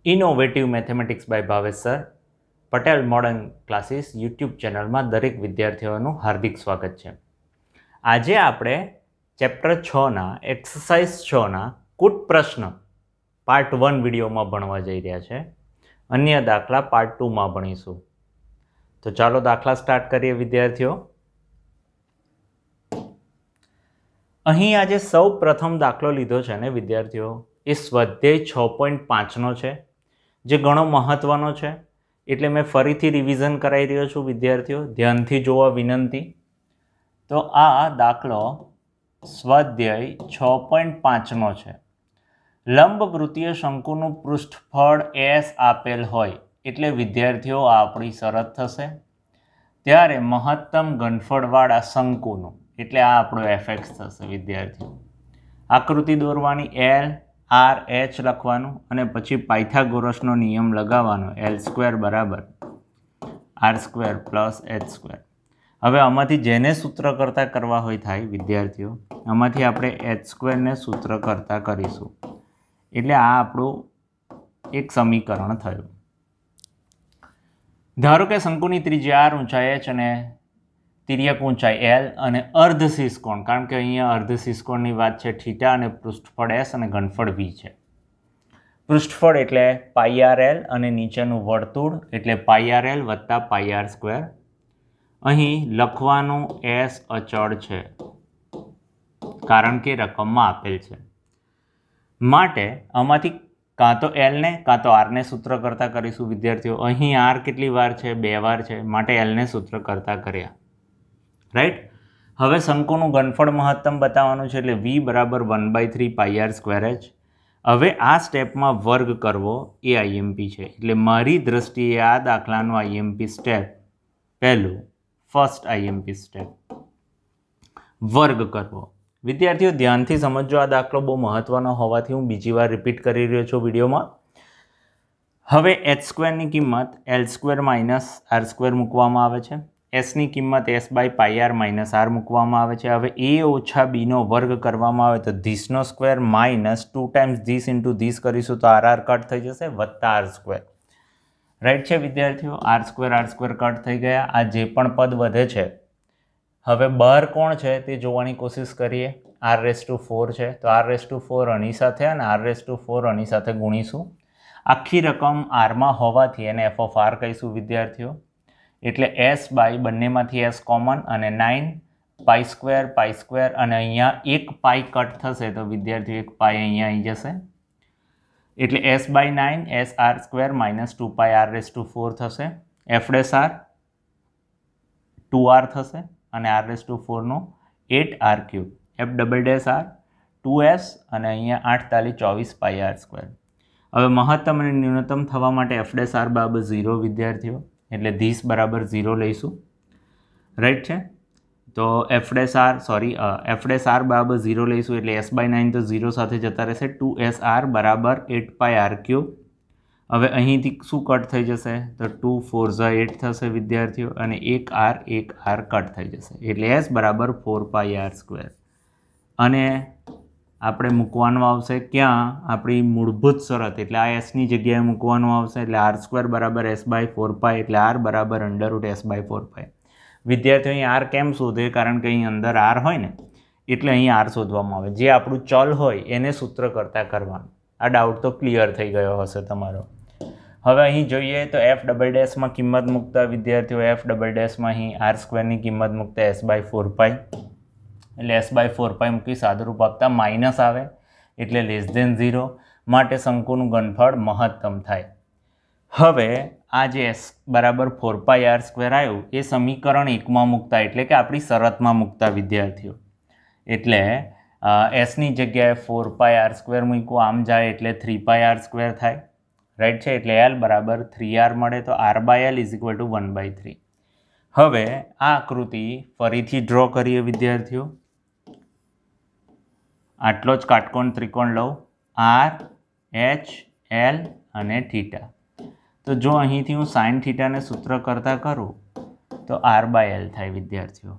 Innovative mathematics by Bhavesh sir Patel modern classes YouTube ચેનલમાં દરેક વિદ્યાર્થીઓનું હાર્દિક સ્વાગત છે. આજે આપણે ચેપ્ટર 6ના એક્સરસાઇઝ 6ના કુટ પ્રશ્ન પાર્ટ 1 વિડીયોમાં ભણવા જઈ રહ્યા છે. અન્ય દાખલા પાર્ટ 2માં ભણીશું. તો ચાલો દાખલા સ્ટાર્ટ કરીએ વિદ્યાર્થીઓ. અહીં આજે સૌ પ્રથમ દાખલો લીધો છે ને વિદ્યાર્થીઓ, એ સ્વાધ્યાય 6.5નો છે, જે ઘણો મહત્વનો છે. એટલે મેં ફરીથી રિવિઝન કરાવી રહ્યો છું વિદ્યાર્થીઓ, ધ્યાનથી જોવા વિનંતી. તો આ દાખલો સ્વાધ્યાય 6.5નો છે. લંબવૃત્તીય શંકુનું પૃષ્ઠફળ એસ આપેલ હોય એટલે વિદ્યાર્થીઓ આ આપણી શરત થશે. ત્યારે મહત્તમ ઘનફળવાળા શંકુનું એટલે આ આપણો એફએક્સ થશે વિદ્યાર્થીઓ. આકૃતિ દોરવાની, એલ આર એચ લખવાનું અને પછી પાયથાગોરસનો નિયમ લગાવવાનો, એલ સ્ક્વેર બરાબર R square plus H square. હવે આમાંથી જેને સૂત્ર કરતા કરવા હોય થાય વિદ્યાર્થીઓ, આમાંથી આપણે એચ સ્ક્વેરને સૂત્ર કરતા કરીશું. એટલે આ આપણું એક સમીકરણ થયું. ધારો કે શંકુની ત્રિજ્યા આર, ઊંચાઈ એચ અને તિર્યક ઊંચાઈ એલ અને અર્ધ શિષકોણ, કારણ કે અહીંયા અર્ધ શિષકોણની વાત છે, થીટા અને પૃષ્ઠફળ એસ અને ઘનફળ વી છે. પૃષ્ઠફળ એટલે પાઈ આર એલ અને નીચેનું વર્તુળ એટલે પાઈ આર એલ વત્તા પાઈ આર સ્ક્વેર. અહીં લખવાનું એસ અચળ છે કારણ કે રકમમાં આપેલ છે. માટે આમાંથી કાં તો એલને કાં તો આરને સૂત્ર કરતા કરીશું વિદ્યાર્થીઓ. અહીં આર કેટલી વાર છે? 2 વાર છે, માટે એલને સૂત્ર કરતા કર્યા. રાઈટ. હવે શંકુનું ઘનફળ મહત્તમ બતાવવાનું છે એટલે વી બરાબર 1/3 પાઈ આર સ્ક્વેર એચ. હવે આ સ્ટેપમાં વર્ગ કરવો એ આઈએમપી છે. એટલે મારી દ્રષ્ટિએ આ દાખલાનું આઈએમપી સ્ટેપ પહેલું, ફર્સ્ટ આઈએમપી સ્ટેપ વર્ગ કરવો. વિદ્યાર્થીઓ ધ્યાનથી સમજો, આ દાખલો બહુ મહત્વનો હોવાથી હું બીજી વાર રિપીટ કરી રહ્યો છું વિડીયોમાં. હવે એચ સ્ક્વેરની કિંમત L square minus R square મૂકવામાં આવે છે. એસની કિંમત S by pi R minus R મૂકવામાં આવે છે. હવે એ ઓછા બીનો વર્ગ કરવામાં આવે તો ધીસનો square minus 2 times this into this કરીશું તો આર આર કટ થઈ જશે વત્તા આર સ્ક્વેર. રાઈટ છે વિદ્યાર્થીઓ? આર સ્ક્વેર કટ થઈ ગયા. આ જે પણ પદ વધે છે, હવે બહાર કોણ છે તે જોવાની કોશિશ કરીએ. r⁴ છે તો r⁴ આની સાથે અને r⁴ આની સાથે ગુણીશું. આખી રકમ આરમાં હોવાથી એને એફ ઓફ આર કહીશું વિદ્યાર્થીઓ. એટલે એસ બાય બંનેમાંથી એસ કોમન અને 9 પાઈ સ્ક્વેર અને અહીંયા એક પાઈ કટ થશે તો વિદ્યાર્થીઓ એક પાઈ અહીંયા આવી જશે. એટલે S by 9 S R square minus 2 pi r⁴ થશે. એફ ડેશ આર 2r થશે અને r⁴ 8 R cube. F double dash R 2s અને અહીંયા 8 તાલી 24 પાઈ આર સ્ક્વેર. હવે મહત્તમ અને ન્યૂનતમ થવા માટે એફ ડેશ આર બરાબર 0 વિદ્યાર્થીઓ, એટલે ધીસ બરાબર 0 લઈશું. રાઈટ છે? તો એફ ડેશ આર બરાબર 0 લઈશું એટલે એસ બાય 9 તો 0 સાથે જતા રહેશે. 2SR બરાબર 8 પાઈ આર ક્યુબ. હવે અહીંથી શું કટ થઈ જશે? તો 2 4 8 થશે વિદ્યાર્થીઓ અને એક આર કટ થઈ જશે. એટલે એસ બરાબર 4 પાઈ આર સ્ક્વેર. અને આપણે મૂકવાનું આવશે ક્યાં? આપણી મૂળભૂત શરત એટલે આ એસની જગ્યાએ મૂકવાનું આવશે. એટલે આર સ્ક્વેર બરાબર એસ બાય 4 પાઈ એટલે આર બરાબર √s બાય 4 પાઈ. વિદ્યાર્થીઓ અહીં આર કેમ શોધે? કારણ કે અહીં અંદર આર હોય ને એટલે અહીં આર શોધવામાં આવે. જે આપણું ચલ હોય એને સૂત્ર કરતા કરવાનું. આ ડાઉટ તો ક્લિયર થઈ ગયો હશે તમારો. હવે અહીં જોઈએ તો એફ ડબલ ડેશમાં કિંમત મૂકતા વિદ્યાર્થીઓ, એફ ડબલ ડેશમાં અહીં આર સ્ક્વેરની કિંમત મૂકતા એસ બાય 4 પાઈ એટલે એસ બાય 4 પાઈ મૂકી સાદુરૂપ આપતા માઇનસ આવે એટલે <0, માટે શંકુનું ઘનફળ મહત્તમ થાય. હવે આ જે એસ બરાબર 4 પાઈ આર સ્ક્વેર આવ્યું એ સમીકરણ 1માં મૂકતા એટલે કે આપણી શરતમાં મૂકતા વિદ્યાર્થીઓ. એટલે એસની જગ્યાએ 4 પાઈ આર સ્ક્વેર મૂક્યું, આમ જાય એટલે 3 પાઈ આર સ્ક્વેર થાય. રાઈટ છે? એટલે એલ બરાબર 3r મળે તો r by L is equal to 1/3. હવે આ આકૃતિ ફરીથી ડ્રો કરીએ વિદ્યાર્થીઓ. આટલો જ કાટકોણ ત્રિકોણ લઉં, આર એચ એલ અને થીટા. તો જો અહીંથી હું સાઇન થીટાને સૂત્ર કરતા કરું તો r બાય એલ થાય વિદ્યાર્થીઓ.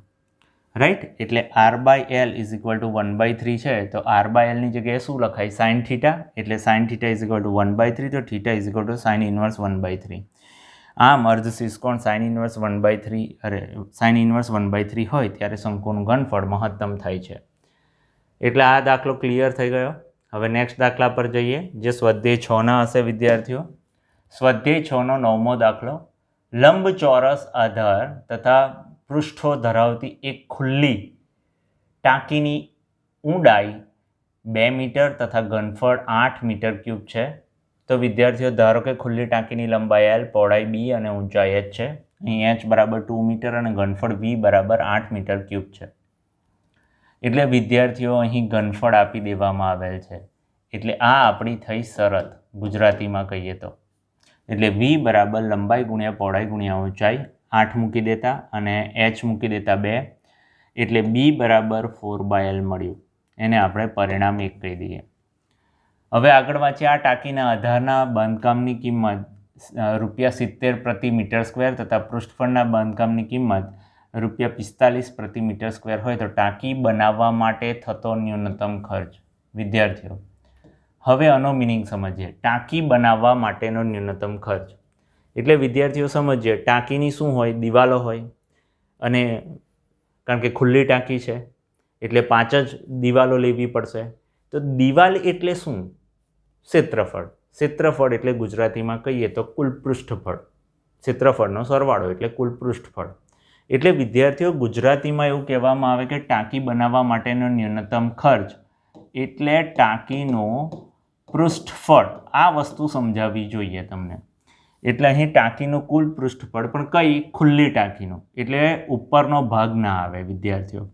રાઈટ. એટલે r/l ઇઝ ઇક્વલ ટુ 1/3 છે, તો r/lની જગ્યાએ શું લખાય? Sine theta. એટલે sine theta is equal to 1/3, તો theta is equal to sine inverse 1/3. આમ અર્ધ શિષકોણ સાઇન ઇન્વર્સ 1/3 હોય ત્યારે શંકુનું ઘનફળ મહત્તમ થાય છે. એટલે આ દાખલો ક્લિયર થઈ ગયો. હવે નેક્સ્ટ દાખલા પર જઈએ, જે સ્વાધ્યાય 6ના હશે વિદ્યાર્થીઓ. સ્વાધ્યાય 6નો 9મો દાખલો. લંબચોરસ આધાર તથા પૃષ્ઠો ધરાવતી એક ખુલ્લી ટાંકીની ઊંડાઈ 2 મીટર તથા ઘનફળ 8 મીટર ક્યુબ છે. તો વિદ્યાર્થીઓ ધારો કે ખુલ્લી ટાંકીની લંબાઈ L, પહોળાઈ B અને ઊંચાઈ h છે. અહીં h બરાબર 2 મીટર અને ઘનફળ V બરાબર 8 મીટર ક્યુબ છે. એટલે વિદ્યાર્થીઓ અહીં ઘનફળ આપી દેવામાં આવેલ છે. એટલે આ આપણી થઈ શરત, ગુજરાતીમાં કહીએ તો. એટલે V બરાબર લંબાઈ ગુણ્યા પહોળાઈ ગુણ્યા ઊંચાઈ 8 મૂકી દેતા અને h મૂકી દેતા 2. એટલે B બરાબર 4/L મળ્યું. એને આપણે પરિણામ 1 કહી દઈએ. હવે આગળ વાંચીએ. આ ટાંકીના આધારના બાંધકામની કિંમત ₹70 પ્રતિ મીટર સ્ક્વેર તથા પૃષ્ઠફળના બાંધકામની કિંમત ₹45 પ્રતિ મીટર સ્ક્વેર હોય તો ટાંકી બનાવવા માટે થતો ન્યૂનતમ ખર્ચ. વિદ્યાર્થીઓ હવે આનો મિનિંગ સમજીએ. ટાંકી બનાવવા માટેનો ન્યૂનતમ ખર્ચ એટલે વિદ્યાર્થીઓ સમજીએ, ટાંકીની શું હોય? દિવાલો હોય. અને કારણ કે ખુલ્લી ટાંકી છે એટલે 5 જ દિવાલો લેવી પડશે. તો દિવાલ એટલે શું? ક્ષેત્રફળ. ક્ષેત્રફળ એટલે ગુજરાતીમાં કહીએ તો કુલ પૃષ્ઠફળ. ક્ષેત્રફળનો સરવાળો એટલે કુલ પૃષ્ઠફળ. એટલે વિદ્યાર્થીઓ ગુજરાતીમાં એવું કહેવામાં આવે કે ટાંકી બનાવવા માટેનો ન્યૂનતમ ખર્ચ એટલે ટાંકીનું પૃષ્ઠફળ. આ વસ્તુ સમજાવવી જોઈએ તમને. એટલે અહીં ટાંકીનું કુલ પૃષ્ઠફળ, પણ કઈ? ખુલ્લી ટાંકીનું. એટલે ઉપરનો ભાગ ના આવે વિદ્યાર્થીઓ.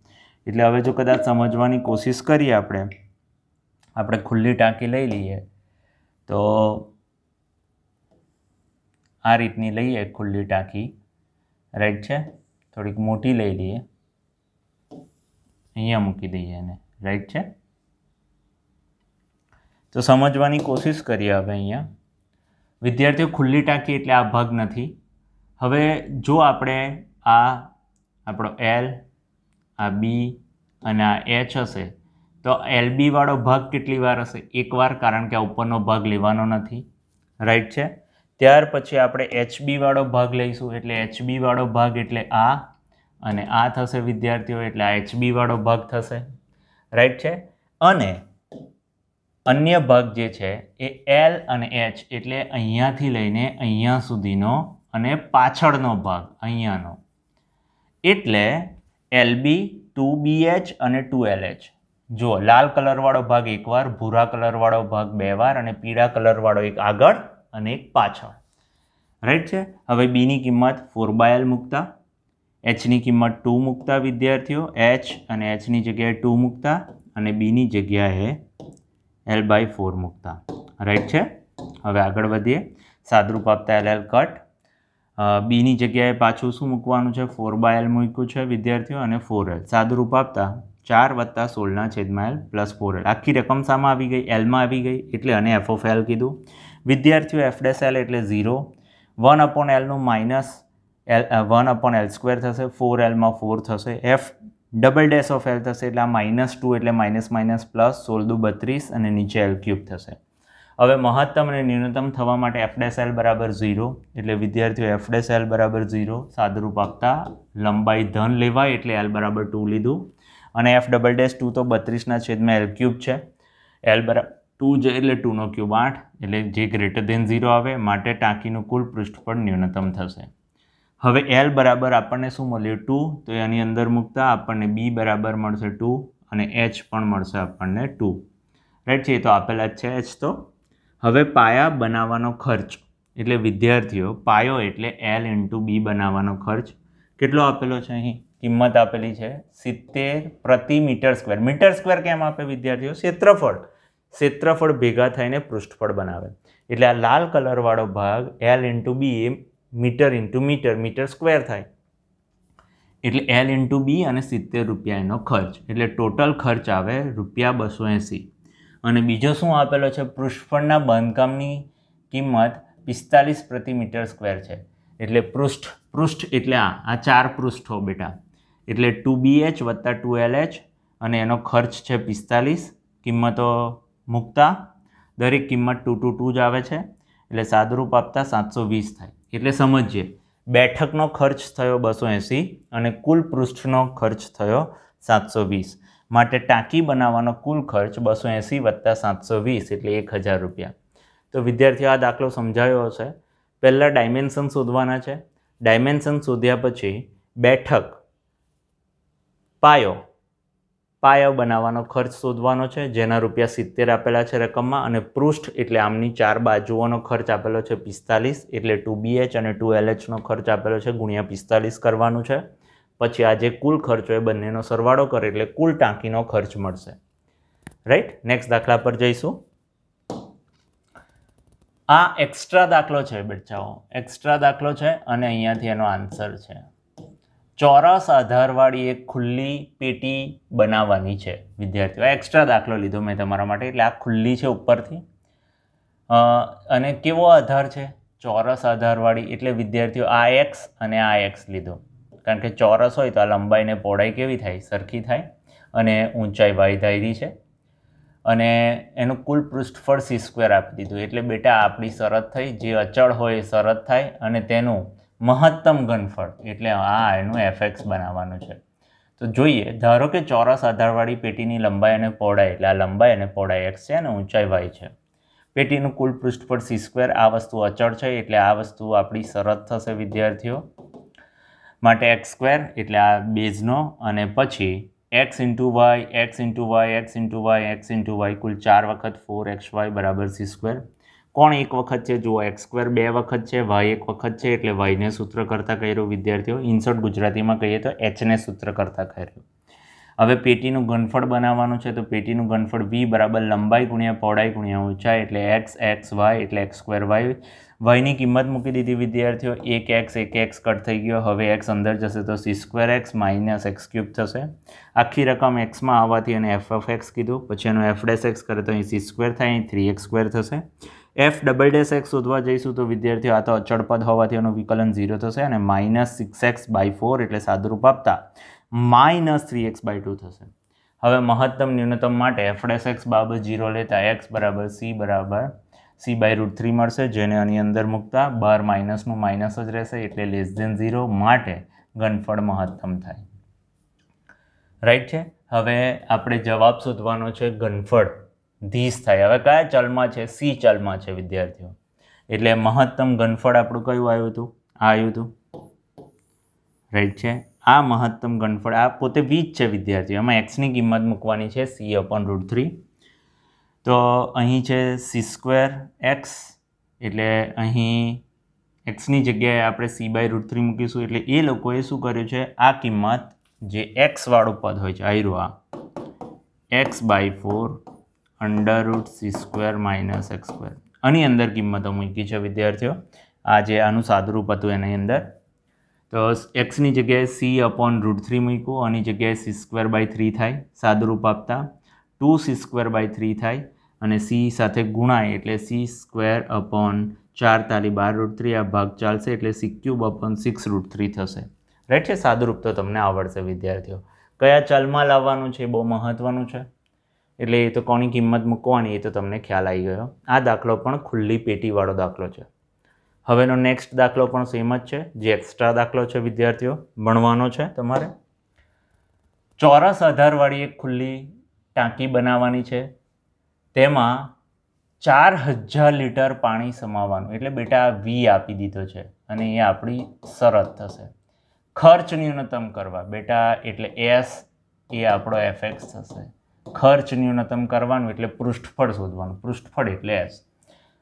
એટલે હવે જો કદાચ સમજવાની કોશિશ કરીએ આપણે ખુલ્લી ટાંકી લઈ લઈએ તો આ રીતની લઈએ ખુલ્લી ટાંકી, રાઈટ છે. થોડીક મોટી લઈ લઈએ, અહીંયા મૂકી દઈએ એને, રાઈટ છે. તો સમજવાની કોશિશ કરીએ હવે અહીંયા. વિદ્યાર્થીઓ ખુલ્લી ટાંકી એટલે આ ભાગ નથી. હવે જો આપણે આ આપણો L, આ B અને આ H હશે તો LB વાળો ભાગ કેટલી વાર હશે? એકવાર, કારણ કે આ ઉપરનો ભાગ લેવાનો નથી, રાઈટ છે. ત્યાર પછી આપણે HB વાળો ભાગ લઈશું. એટલે HB વાળો ભાગ એટલે આ અને આ થશે વિદ્યાર્થીઓ. એટલે આ HB વાળો ભાગ થશે, રાઈટ છે. અને અન્ય ભાગ જે છે એ L અને H એટલે અહીંયાથી લઈને અહીંયા સુધીનો અને પાછળનો ભાગ અહીંયાનો. એટલે LB, 2BH અને 2LH. જો લાલ કલરવાળો ભાગ એકવાર, ભૂરા કલરવાળો ભાગ 2 વાર અને પીળા કલરવાળો એક આગળ અને એક પાછળ, રાઈટ છે. હવે બીની કિંમત 4/L મૂકતા, Hની કિંમત 2 મૂકતા વિદ્યાર્થીઓ. H અને Hની જગ્યાએ 2 મૂકતા અને Bની જગ્યાએ L/4 મૂકતા, રાઈટ છે. હવે આગળ વધીએ. સાદરૂપ આપતા LL કટ. બીની જગ્યાએ પાછું શું મૂકવાનું છે? 4/L મૂક્યું છે વિદ્યાર્થીઓ અને 4L. સાદરૂપ આપતા 4 + 16/L + 4L. આખી રકમ શામાં આવી ગઈ? Lમાં આવી ગઈ. એટલે અને f(L) કીધું વિદ્યાર્થીઓ. f'(L) એટલે 0. 1/Lનું માઇનસ 1/L² થશે. 4Lમાં 4 થશે. f'(L) થશે એટલે આ -2 એટલે માઇનસ પ્લસ 16 × 32 અને નીચે L³ થશે. હવે મહત્તમ અને ન્યૂનતમ થવા માટે f'(L) બરાબર 0. એટલે વિદ્યાર્થીઓ f'(L) બરાબર 0. સાદરૂપ આપતા લંબાઈ ધન લેવાય એટલે L બરાબર 2 લીધું અને f'(2) તો 32/L³ છે. L બરાબર 2 છે એટલે 2³ 8 એટલે જે >0 આવે. માટે ટાંકીનું કુલ પૃષ્ઠફળ ન્યૂનતમ થશે. હવે L બરાબર આપણને શું મળ્યું? 2. તો એની અંદર મૂકતા આપણને B બરાબર મળશે 2 અને H પણ મળશે આપણને 2, રાઈટ છે. એ તો આપેલા જ છે H તો. હવે પાયા બનાવવાનો ખર્ચ એટલે વિદ્યાર્થીઓ પાયો એટલે L × B બનાવવાનો ખર્ચ કેટલો આપેલો છે? અહીં કિંમત આપેલી છે 70 પ્રતિ મીટર સ્ક્વેર. મીટર સ્ક્વેર કેમ આપે વિદ્યાર્થીઓ? ક્ષેત્રફળ ભેગા થઈને પૃષ્ઠફળ બનાવે. એટલે આ લાલ કલરવાળો ભાગ L × B એ મીટર સ્ક્વેર થાય. એટલે L × B અને 70 રૂપિયા એનો ખર્ચ. એટલે ટોટલ ખર્ચ આવે ₹280. અને બીજો શું આપેલો છે? પૃષ્ઠફળના બાંધકામની કિંમત 45 પ્રતિ મીટર સ્ક્વેર છે. એટલે પૃષ્ઠ એટલે આ 4 પૃષ્ઠો બેટા. એટલે 2BH વત્તા 2LH અને એનો ખર્ચ છે 45. કિંમતો મૂકતા દરેક કિંમત 2 2 2 જ આવે છે એટલે સાદુરૂપ આપતા 720 થાય. એટલે સમજીએ બેઠકનો ખર્ચ થયો 280 અને કુલ પૃષ્ઠનો ખર્ચ થયો 720. માટે ટાંકી બનાવવાનો કુલ ખર્ચ 280 વત્તા 720 એટલે 1000 રૂપિયા. તો વિદ્યાર્થીઓ આ દાખલો સમજાયો હશે. પહેલાં ડાયમેન્શન શોધવાના છે. ડાયમેન્શન શોધ્યા પછી બેઠક પાયો બનાવવાનો ખર્ચ શોધવાનો છે જેના રૂપિયા 70 આપેલા છે રકમમાં અને પૃષ્ઠ એટલે આમની 4 બાજુઓનો ખર્ચ આપેલો છે 45 એટલે 2BH અને 2LHનો ખર્ચ આપેલો છે ગુણ્યા 45 કરવાનું છે. પછી આ જે કુલ ખર્ચ હોય બંનેનો સરવાળો કરે એટલે કુલ ટાંકીનો ખર્ચ મળશે. રાઈટ. નેક્સ્ટ દાખલા પર જઈશું. આ એક્સ્ટ્રા દાખલો છે બચ્ચાઓ, એક્સ્ટ્રા દાખલો છે અને અહીંયાથી એનો આન્સર છે. ચોરસ આધારવાળી એક ખુલ્લી પેટી બનાવવાની છે વિદ્યાર્થીઓ. એક્સ્ટ્રા દાખલો લીધો મેં તમારા માટે એટલે આ ખુલ્લી છે ઉપરથી અને કેવો આધાર છે? ચોરસ આધારવાળી. એટલે વિદ્યાર્થીઓ આ એક્સ અને આ એક્સ લીધો કારણ કે ચોરસ હોય તો આ લંબાઈ ને પહોળાઈ કેવી થાય? સરખી થાય અને ઊંચાઈ વાય ધારી છે અને એનું કુલ પૃષ્ઠફળ c² આપી દીધું. એટલે બેટા આપણી શરત થઈ જે અચળ હોય એ શરત થાય અને તેનું મહત્તમ ઘનફળ એટલે એનું fx બનાવવાનું છે. તો જોઈએ, ધારો કે ચોરસ આધારવાળી પેટીની લંબાઈ અને પહોળાઈ એટલે આ લંબાઈ અને પહોળાઈ x છે અને ઊંચાઈ y છે. પેટીનું કુલ પૃષ્ઠફળ c². આ વસ્તુ અચળ છે એટલે આ વસ્તુ આપણી શરત થશે વિદ્યાર્થીઓ. માટે x² એટલે આ બેઝનો અને પછી x × y x × y x × y x × y કુલ 4 વખત 4xy બરાબર c². કોણ એક વખત છે? જુઓ x² 2 વખત છે, y 1 વખત છે એટલે yને સૂત્ર કરતા કર્યું વિદ્યાર્થીઓ. ઇન્સર્ટ ગુજરાતીમાં કહીએ તો hને સૂત્ર કરતા કર્યું. હવે પેટીનું ઘનફળ બનાવવાનું છે તો પેટીનું ઘનફળ v બરાબર લંબાઈ ગુણ્યા પહોળાઈ ગુણ્યા ઊંચાઈ એટલે x y એટલે x² y. yની કિંમત મૂકી દીધી વિદ્યાર્થીઓ. 1x કટ થઈ ગયો. હવે x અંદર જશે તો c²x માઇનસ x³ થશે. આખી રકમ xમાં આવવાથી અને f(x) કીધું. પછી એનું f'(x) કરે તો અહીં c² થાય, અહીં 3x² થશે. f'(x) શોધવા જઈશું તો વિદ્યાર્થીઓ આ તો અચળ પદ હોવાથી એનું વિકલન 0 થશે અને -6x/4 એટલે સાદુરૂપ આપતા -3x/2 થશે. હવે મહત્તમ ન્યૂનતમ માટે f'(x) બાબત 0 લેતા x બરાબર c/√3 મળશે જેને આની અંદર મૂકતા બહાર માઇનસનું માઇનસ જ રહેશે એટલે <0 માટે ઘનફળ મહત્તમ થાય. રાઈટ છે. હવે આપણે જવાબ શોધવાનો છે ઘનફળ 30 થાય. હવે કયા ચલમાં છે? c ચલમાં છે વિદ્યાર્થીઓ. એટલે મહત્તમ ઘનફળ આપણું કયું આવ્યું હતું? આ આવ્યું હતું. રાઈટ છે. આ મહત્તમ ઘનફળ આ પોતે 20 છે વિદ્યાર્થીઓ. એમાં xની કિંમત મૂકવાની છે c/√3. તો અહીં છે c²x એટલે અહીં xની જગ્યાએ આપણે c/√3 મૂકીશું એટલે એ લોકોએ શું કર્યું છે? આ કિંમત જે x વાળું પદ હોય છે આ x/4 √c² - x². આની અંદર કિંમતો મૂકી છે વિદ્યાર્થીઓ. આ જે આનું સાદુરૂપ હતું એની અંદર તો xની જગ્યાએ c/√3 મૂક્યું, આની જગ્યાએ c²/3 થાય સાદુરૂપ આપતા 2c²/3 થાય અને c સાથે ગુણાય એટલે c²/4 તાલી 12√3 આ ભાગ ચાલશે એટલે c³/6√3 થશે. રાઈટ છે. સાદુરૂપ તો તમને આવડશે વિદ્યાર્થીઓ. કયા ચલમાં લાવવાનું છે એ બહુ મહત્વનું છે એટલે એ તો કોની કિંમત મૂકવાની એ તો તમને ખ્યાલ આવી ગયો. આ દાખલો પણ ખુલ્લી પેટીવાળો દાખલો છે. હવેનો નેક્સ્ટ દાખલો પણ સેમ જ છે જે એક્સ્ટ્રા દાખલો છે વિદ્યાર્થીઓ ભણવાનો છે તમારે. ચોરસ આધારવાળી એક ખુલ્લી ટાંકી બનાવવાની છે. તેમાં 4000 લીટર પાણી સમાવવાનું એટલે બેટા v આપી દીધો છે અને એ આપણી શરત થશે. ખર્ચ ન્યૂનતમ કરવા બેટા એટલે s એ આપણો fx થશે. ખર્ચ ન્યૂનતમ કરવાનું એટલે પૃષ્ઠફળ શોધવાનું. પૃષ્ઠફળ એટલે s.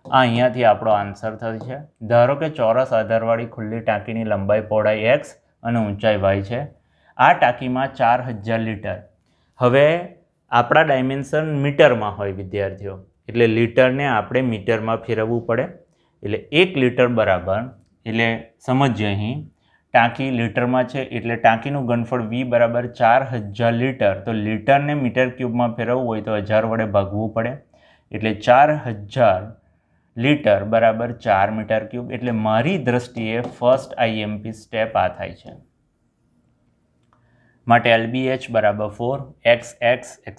આ અહીંયાથી આપણો આન્સર થાય છે. ધારો કે ચોરસ આધારવાળી ખુલ્લી ટાંકીની લંબાઈ પહોળાઈ x અને ઊંચાઈ y છે. આ ટાંકીમાં 4000 લીટર. હવે આપણા ડાયમેન્શન મીટરમાં હોય વિદ્યાર્થીઓ એટલે લીટરને આપણે મીટરમાં ફેરવવું પડે એટલે 1 લીટર બરાબર એટલે સમજીએ અહીં ટાંકી લીટરમાં છે એટલે ટાંકીનું ઘનફળ v બરાબર 4000 લીટર. તો લીટરને મીટર ક્યુબમાં ફેરવવું હોય તો 1000 વડે ભાગવું પડે એટલે 4000 લીટર બરાબર 4 મીટર ક્યુબ. એટલે મારી દ્રષ્ટિએ ફર્સ્ટ IMP સ્ટેપ આ થાય છે. માટે LBH બરાબર 4, x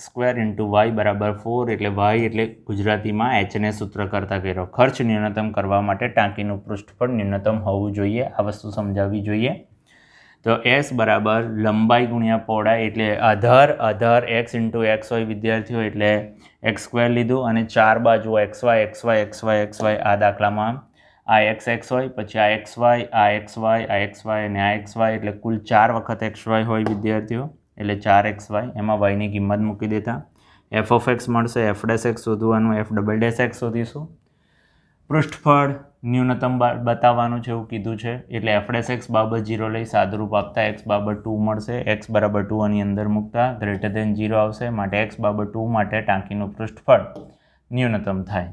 સ્ક્વેર ઇન્ટુ y બરાબર 4, એટલે y એટલે ગુજરાતીમાં એચને સૂત્ર કરતા કર્યો. ખર્ચ ન્યૂનતમ કરવા માટે ટાંકીનું પૃષ્ઠફળ ન્યૂનતમ હોવું જોઈએ. આ વસ્તુ સમજાવવી જોઈએ. તો s બરાબર લંબાઈ ગુણ્યા પહોળાઈ, એટલે આધાર x ઇન્ટુ x હોય વિદ્યાર્થીઓ, એટલે x સ્ક્વેર લીધું અને ચાર બાજુ xy આ દાખલામાં આ x હોય, પછી આ xy અને આ xy, એટલે કુલ 4 વખત xy હોય વિદ્યાર્થીઓ, એટલે 4xy. એમાં y ની કિંમત મૂકી દેતા f ઓફ x મળશે. f' શોધવાનું, f" શોધીશું. પૃષ્ઠફળ ન્યૂનતમ બતાવવાનું છે એવું કીધું છે, એટલે f' બાબત 0 લઈ સાદુરૂપ આપતા x બાબત 2 મળશે. x બરાબર 2 આની અંદર મૂકતા ગ્રેટર દેન 0 આવશે, માટે x બાબત 2 માટે ટાંકીનું પૃષ્ઠફળ ન્યૂનતમ થાય.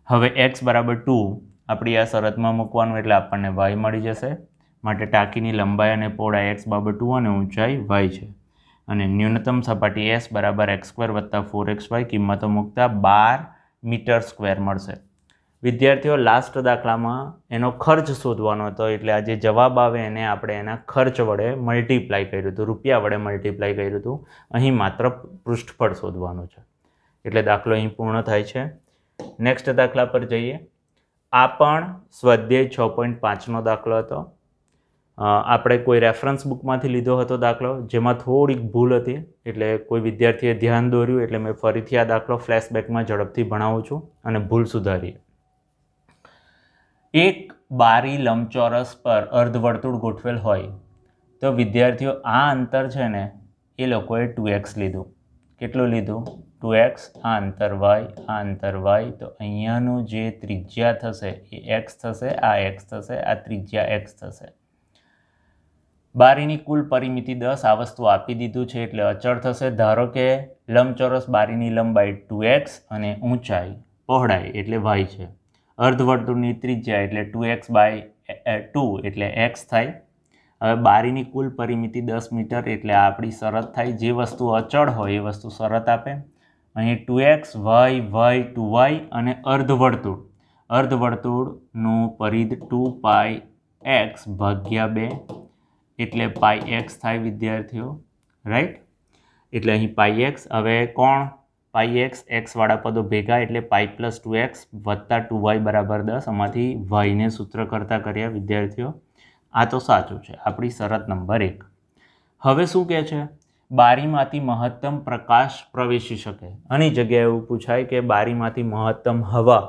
હવે x બરાબર 2 આપણી આ શરતમાં મૂકવાનું, એટલે આપણને y મળી જશે. માટે ટાંકીની લંબાઈ અને પહોળાઈ x બાબત 2 અને ઊંચાઈ y છે. અને ન્યૂનતમ સપાટી s બરાબર x² વત્તા 4xy, કિંમતો મૂકતા 12 મીટર સ્ક્વેર મળશે. વિદ્યાર્થીઓ, લાસ્ટ દાખલામાં એનો ખર્ચ શોધવાનો હતો, એટલે આ જે જવાબ આવે એને આપણે એના ખર્ચ વડે મલ્ટીપ્લાય કર્યું હતું, રૂપિયા વડે મલ્ટીપ્લાય કર્યું હતું. અહીં માત્ર પૃષ્ઠફળ શોધવાનું છે, એટલે દાખલો અહીં પૂર્ણ થાય છે. નેક્સ્ટ દાખલા પર જઈએ. આ પણ સ્વાધ્યાય 6.5નો દાખલો હતો. આપણે કોઈ રેફરન્સ બુકમાંથી લીધો હતો દાખલો, જેમાં થોડીક ભૂલ હતી, એટલે કોઈ વિદ્યાર્થીએ ધ્યાન દોર્યું, એટલે મેં ફરીથી આ દાખલો ફ્લેશબેકમાં ઝડપથી ભણાવું છું અને ભૂલ સુધારીએ. એક બારી લંબચોરસ પર અર્ધવર્તુળ ગોઠવેલ હોય તો વિદ્યાર્થીઓ આ અંતર છે ને એ લોકોએ 2x લીધું. કેટલું લીધું? 2x. આ અંતર y, આ અંતર y. તો અહીંયાનું જે ત્રિજ્યા થશે એ x થશે, આ x થશે, આ ત્રિજ્યા x થશે. બારીની કુલ પરિમિતિ 10. આ વસ્તુ આપી દીધું છે એટલે અચળ થશે. ધારો કે લંબચોરસ બારીની લંબાઈ 2x અને ઊંચાઈ પહોળાઈ એટલે y છે. અર્ધવર્તુળની ત્રિજ્યા એટલે 2x/2 એટલે x થાય. હવે બારીની કુલ પરિમિતિ 10 મીટર, એટલે આપણી શરત થાય. જે વસ્તુ અચળ હોય એ વસ્તુ શરત આપે. અહીં 2x, y, 2y અને અર્ધવર્તુળનું પરિઘ 2πx/2 એટલે πx થાય વિદ્યાર્થીઓ, રાઈટ? એટલે અહીં πx. હવે કોણ πx? x વાળા પદો ભેગા, એટલે π+2x વત્તા 2y બરાબર 10. આમાંથી yને સૂત્ર કરતા કર્યા વિદ્યાર્થીઓ. આ તો સાચું છે, આપણી શરત નંબર 1. હવે શું કહે છે? બારીમાંથી મહત્તમ પ્રકાશ પ્રવેશી શકે. આની જગ્યાએ એવું પૂછાય કે બારીમાંથી મહત્તમ હવા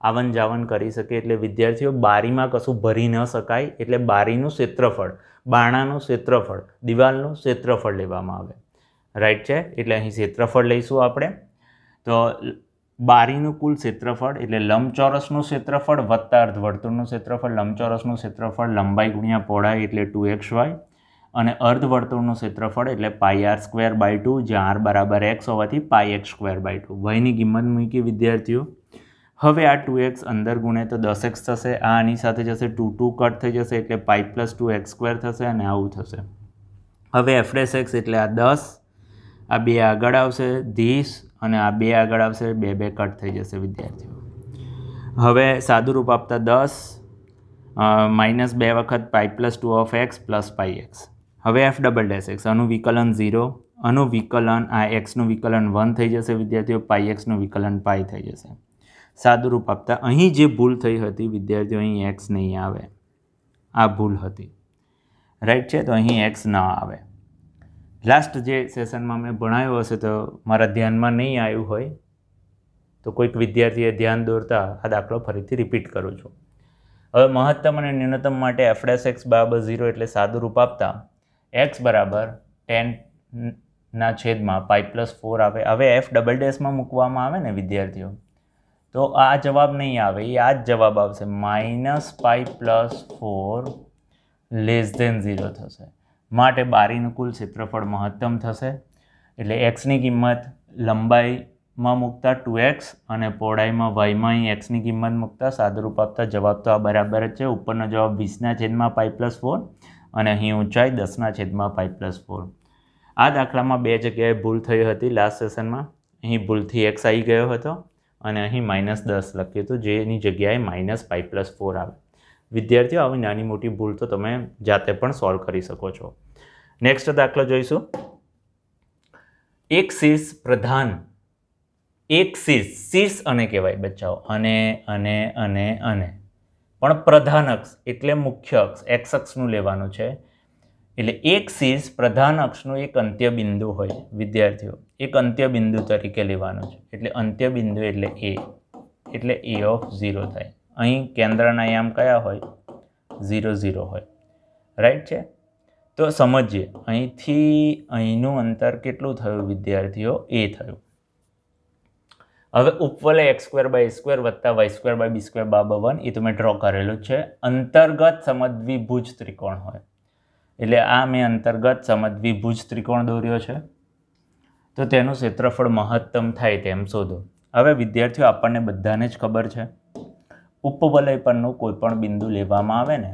આવન જાવન કરી શકે. એટલે વિદ્યાર્થીઓ, બારીમાં કશું ભરી ન શકાય, એટલે બારીનું ક્ષેત્રફળ, બારણાનું ક્ષેત્રફળ, દિવાલનું ક્ષેત્રફળ લેવામાં આવે. રાઈટ છે? એટલે અહીં ક્ષેત્રફળ લઈશું આપણે. તો બારીનું કુલ ક્ષેત્રફળ એટલે લંબચોરસનું ક્ષેત્રફળ વત્તા અર્ધવર્તુળનું ક્ષેત્રફળ. લંબચોરસનું ક્ષેત્રફળ લંબાઈ ગુણ્યા પહોળાઈ એટલે 2xy, અને અર્ધવર્તુળનું ક્ષેત્રફળ એટલે πr²/2, જ્યાં r બરાબર x હોવાથી πx²/2. yની કિંમત મૂકી વિદ્યાર્થીઓ. હવે આ 2x અંદર ગુણે તો 10x થશે. આની સાથે જશે 2 કટ થઈ જશે, એટલે π+2x² થશે અને આવું થશે. હવે f' એટલે આ 10, આ 2 આગળ આવશે 30, અને આ 2 આગળ આવશે 2 કટ થઈ જશે વિદ્યાર્થીઓ. હવે સાદુરૂપ આપતા 10 -2 વખત π+2 of x + πx. હવે f'(x) આનું વિકલન 0, આનું વિકલન આ xનું વિકલન 1 થઈ જશે વિદ્યાર્થીઓ, πxનું વિકલન π થઈ જશે. સાદુરૂપ આપતા અહીં જે ભૂલ થઈ હતી વિદ્યાર્થીઓ, અહીં x નહીં આવે, આ ભૂલ હતી, રાઈટ છે? તો અહીં x ન આવે. લાસ્ટ જે સેશનમાં મેં ભણાવ્યો હશે તો મારા ધ્યાનમાં નહીં આવ્યું હોય તો કોઈક વિદ્યાર્થીએ ધ્યાન દોરતા આ દાખલો ફરીથી રિપીટ કરું છું. હવે મહત્તમ અને ન્યૂનતમ માટે f' બરાબર 0 એટલે સાદુરૂપ આપતા x બરાબર 10/π+4 આવે. હવે f'(માં મૂકવામાં આવે ને વિદ્યાર્થીઓ, તો આ જવાબ નહીં આવે, એ આ જ જવાબ આવશે. -π+4 <0 થશે. માટે બારીનું કુલ ક્ષેત્રફળ મહત્તમ થશે. એટલે xની કિંમત લંબાઈમાં મૂકતા 2x અને પહોળાઈમાં yમાં અહીં xની કિંમત મૂકતા સાદુરૂપ આપતા જવાબ તો આ બરાબર જ છે. ઉપરનો જવાબ 20/π+4 અને અહીં ઊંચાઈ 10/π+4. આ દાખલામાં 2 જગ્યાએ ભૂલ થઈ હતી લાસ્ટ સેશનમાં. અહીં ભૂલથી x આવી ગયો હતો અને અહીં -10 લખ્યું હતું, જેની જગ્યાએ -π+4 આવે. વિદ્યાર્થીઓ, આવી નાની મોટી ભૂલ તો તમે જાતે પણ સોલ્વ કરી શકો છો. નેક્સ્ટ દાખલો જોઈશું. એક શીર્ષ પ્રધાન, એક શીર્ષ અને કહેવાય બચ્ચાઓ, અને પણ પ્રધાન અક્ષ એટલે મુખ્ય અક્ષ, એક્સ અક્ષનું લેવાનું છે. એટલે એક શીર્ષ પ્રધાન અક્ષનું એક અંત્ય બિંદુ હોય વિદ્યાર્થીઓ, એક અંત્ય બિંદુ તરીકે લેવાનું છે. એટલે અંત્ય બિંદુ એટલે એ, એટલે એ ઓફ 0 થાય. અહીં કેન્દ્રના યામ કયા હોય? 0 0 હોય. રાઈટ છે. તો સમજીએ, અહીંથી અહીંનું અંતર કેટલું થયું વિદ્યાર્થીઓ? એ થયું. હવે ઉપવલય x² વત્તા y² બરાબર 1 એ તો મેં ડ્રો કરેલું જ છે. અંતર્ગત સમદ્વિભુજ ત્રિકોણ હોય એટલે આ મેં અંતર્ગત સમદ્વિભુજ ત્રિકોણ દોર્યો છે. તો તેનું ક્ષેત્રફળ મહત્તમ થાય તેમ શોધો. હવે વિદ્યાર્થીઓ આપણને બધાને જ ખબર છે, ઉપવલય પરનું કોઈ પણ બિંદુ લેવામાં આવે ને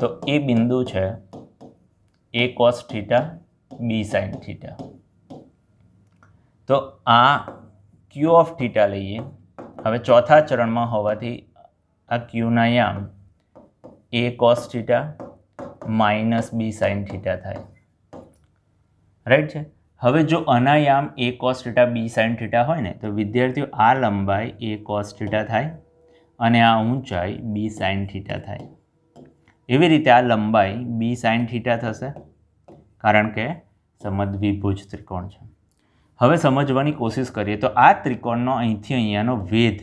તો એ બિંદુ છે a cos θ b sin θ. તો આ q ઓફ θ લઈએ. હવે ચોથા ચરણમાં હોવાથી આ ક્યુના યામ a cos θ minus b sin θ થાય. રાઈટ છે. હવે જો આના યામ a cos θ b sin θ હોય ને તો વિદ્યાર્થીઓ આ લંબાઈ a cos θ થાય અને આ ઊંચાઈ b sin θ થાય. એવી રીતે આ લંબાઈ b sin θ થશે કારણ કે સમદ્વિભુજ ત્રિકોણ છે. હવે સમજવાની કોશિશ કરીએ તો આ ત્રિકોણનો અહીંથી અહીંયાનો વેધ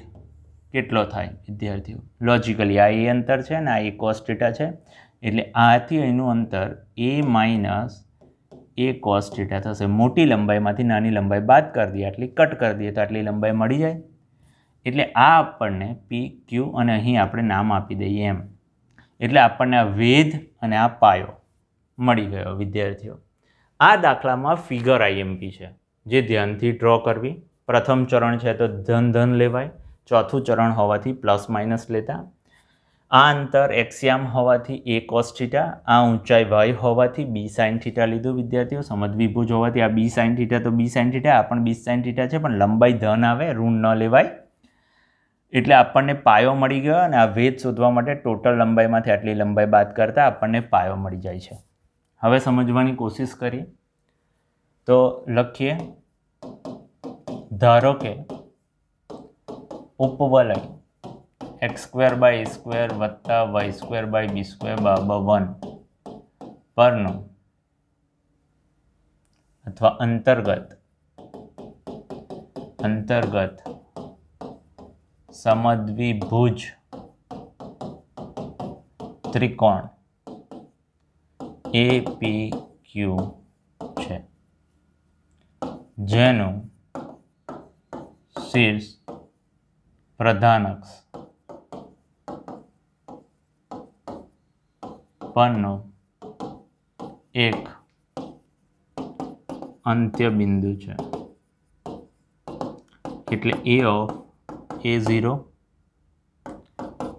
કેટલો થાય વિદ્યાર્થીઓ? લોજિકલી આ એ અંતર છે ને આ a cos θ છે એટલે આથી અહીંનું અંતર a માઇનસ a cos θ થશે. મોટી લંબાઈમાંથી નાની લંબાઈ બાદ કરી દઈએ, આટલી કટ કરી દઈએ તો આટલી લંબાઈ મળી જાય. એટલે આ આપણને p q અને અહીં આપણે નામ આપી દઈએ એમ. એટલે આપણને આ વેધ અને આ પાયો મળી ગયો વિદ્યાર્થીઓ. આ દાખલામાં ફિગર IMP છે જે ધ્યાનથી ડ્રો કરવી. પ્રથમ ચરણ છે તો ધન લેવાય, ચોથું ચરણ હોવાથી પ્લસ માઇનસ લેતા. આ અંતર એક્સયામ હોવાથી a cos θ, આ ઊંચાઈ y હોવાથી b sin θ લીધું વિદ્યાર્થીઓ. સમદ્વિભુજ હોવાથી આ b sin θ તો b sin θ, આ પણ b sin θ છે પણ લંબાઈ ધન આવે, ઋણ ન લેવાય. એટલે આપણને પાયો મળી ગયો અને આ વેધ શોધવા માટે ટોટલ લંબાઈમાંથી આટલી લંબાઈ બાદ કરતા આપણને પાયો મળી જાય છે. હવે સમજવાની કોશિશ કરીએ તો લખીએ. ધારો કે ઉપવલય x² વત્તા y² બરાબર 1 પરનો અથવા અંતર્ગત સમદ્વિભુજ ત્રિકોણ APQ છે જેનું શીર્ષ પ્રધાન અક્ષ પરનો એક અંત્ય બિંદુ છે. એટલે a of a0